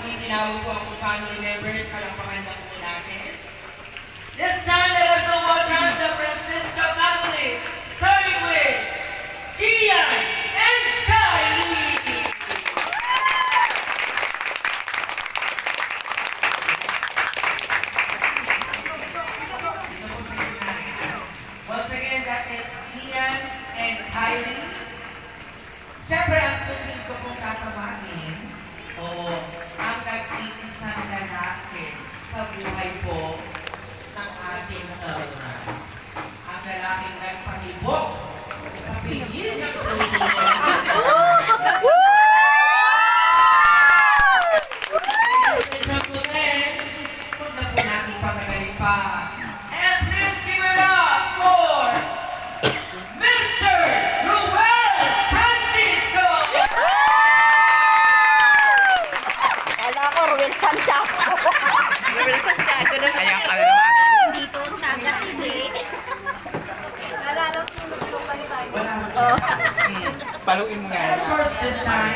may tinawag po akong family members. Palakpakan lang po natin. This time, let us welcome the Francisco family, starting with Kian and Kylie. Dito po sa gitna. Once again, that is Kian and Kylie. Siyempre, ang susunod ko pong tatawagin, ang nag-iisang lalaki sa buhay po ng ating salunan. Ang lalaking nagpatibok sa pigil ng puso niya. Ladies and gentlemen, huwag na po natin pamagaling pa. And please give it up for Mr. Ruel Francisco! Kala ko, Ruel Santiago. Ruel Santiago na Ayan ka na naman. dito, tagat hindi. Nalala ko yung nagpupan tayo. Wala. Paluin mo nga. And of course, this time,